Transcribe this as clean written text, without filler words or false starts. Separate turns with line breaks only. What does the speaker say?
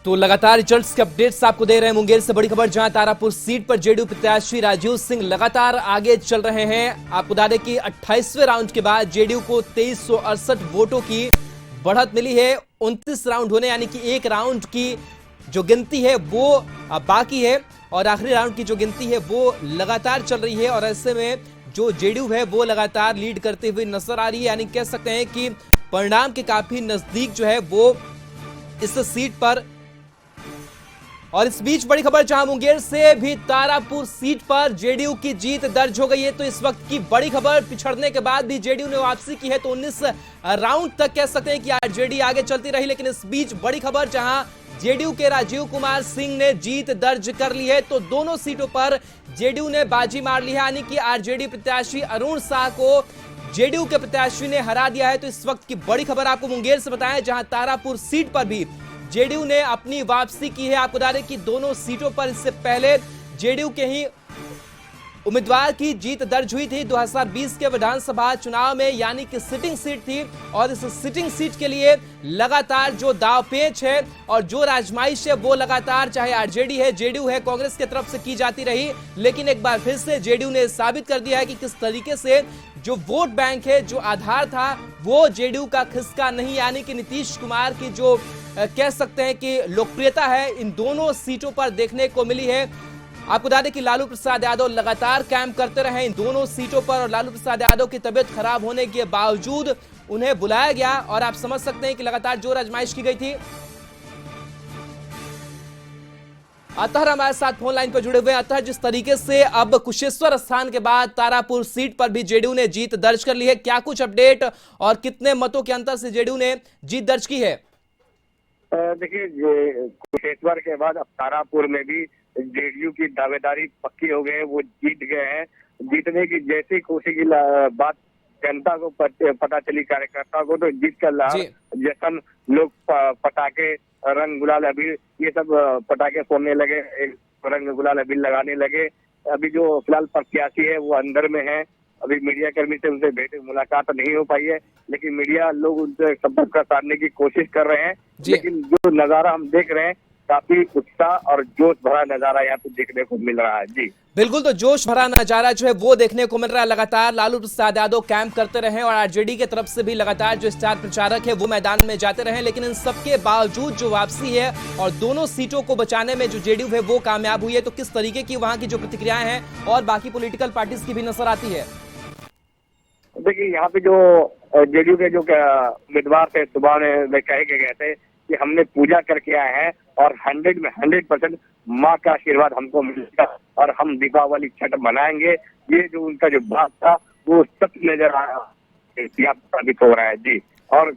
तो लगातार रिजल्ट्स के अपडेट्स आपको दे रहे हैं मुंगेर से बड़ी खबर, जहां तारापुर सीट पर जेडीयू प्रत्याशी राजीव सिंह लगातार आगे चल रहे हैं। आपको बता दें कि 28वें राउंड के बाद जेडीयू को 2368 वोटों की बढ़त मिली है। 29 राउंड होने यानी कि एक राउंड की जो गिनती है वो बाकी है और आखिरी राउंड की जो गिनती है वो लगातार चल रही है। और ऐसे में जो जेडीयू है वो लगातार लीड करते हुए नजर आ रही है, यानी कह सकते हैं कि परिणाम के काफी नजदीक जो है वो इस सीट पर। और इस बीच बड़ी खबर, जहां मुंगेर से भी तारापुर सीट पर जेडीयू की जीत दर्ज हो गई है। तो इस वक्त की बड़ी खबर, पिछड़ने के बाद भी जेडीयू ने वापसी की है। तो 19 राउंड तक कह सकते हैं कि आरजेडी आगे चलती रही, लेकिन इस बीच बड़ी खबर, जहां जेडीयू के राजीव कुमार सिंह ने जीत दर्ज कर ली है। तो दोनों सीटों पर जेडीयू ने बाजी मार ली है, यानी कि आरजेडी प्रत्याशी अरुण शाह को जेडीयू के प्रत्याशी ने हरा दिया है। तो इस वक्त की बड़ी खबर आपको मुंगेर से बताएं, जहां तारापुर सीट पर भी जेडीयू ने अपनी वापसी की है। आपको बता दें कि दोनों सीटों पर इससे पहले जेडीयू के ही उम्मीदवार की जीत दर्ज हुई थी 2020 के विधानसभा चुनाव में, यानी कि सिटिंग सीट थी। और इस सिटिंग सीट के लिए लगातार जो दावपेच है और जो राजमाइश है वो लगातार, चाहे आरजेडी है, जेडीयू है, कांग्रेस की तरफ से की जाती रही। लेकिन एक बार फिर से जेडीयू ने साबित कर दिया है कि किस तरीके से जो वोट बैंक है, जो आधार था, वो जेडीयू का खिसका नहीं, यानी कि नीतीश कुमार की जो कह सकते हैं कि लोकप्रियता है इन दोनों सीटों पर देखने को मिली है। आपको बता दें कि लालू प्रसाद यादव लगातार कैंप करते रहे इन दोनों सीटों पर, और लालू प्रसाद यादव की तबीयत खराब होने के बावजूद उन्हें बुलाया गया। और आप समझ सकते हैं कि लगातार जो आजमाइश की गई थी। अतः हमारे साथ फोन लाइन पर जुड़े हुए। अतः जिस तरीके से अब कुशेश्वर स्थान के बाद तारापुर सीट पर भी जेडीयू ने जीत दर्ज कर ली है, क्या कुछ अपडेट और कितने मतों के अंतर से जेडीयू ने जीत दर्ज की है?
देखिए, कुशेश्वर के बाद अब तारापुर में भी जेडीयू की दावेदारी पक्की हो गई है, वो जीत गए हैं। जीतने की जैसी खुशी की बात जनता को पता चली, कार्यकर्ता को, तो जीत का लहर जश्न, लोग पटाखे, रंग गुलाल अबीर, ये सब पटाखे फोड़ने लगे, रंग गुलाल अबीर लगाने लगे। अभी जो फिलहाल प्रत्याशी है वो अंदर में है। अभी मीडिया कर्मी से उनसे भेंट मुलाकात नहीं हो पाई है, लेकिन मीडिया लोग उनसे संपर्क साधने की कोशिश कर रहे हैं। लेकिन जो नजारा हम देख रहे हैं, काफी उत्साह और जोश भरा नजारा यहाँ पे देखने को मिल रहा है। जी
बिल्कुल, तो जोश भरा नजारा जो है वो देखने को मिल रहा है। लगातार लालू प्रसाद यादव कैंप करते रहे और आरजेडी की तरफ से भी लगातार जो स्टार प्रचारक है वो मैदान में जाते रहे, लेकिन इन सबके बावजूद जो वापसी है और दोनों सीटों को बचाने में जो जेडीयू है वो कामयाब हुई है। तो किस तरीके की वहां की जो प्रतिक्रियाएं हैं और बाकी पॉलिटिकल पार्टीज की भी नजर आती है?
देखिए, यहाँ पे जो जेडीयू के जो उम्मीदवार थे, सुबह में कहे गए थे कि हमने पूजा करके आए हैं और 100 में 100% माँ का आशीर्वाद हमको मिलेगा और हम दीपावली छठ मनाएंगे। ये जो उनका जो बात था वो सच नजर आया, साबित हो रहा है। जी, और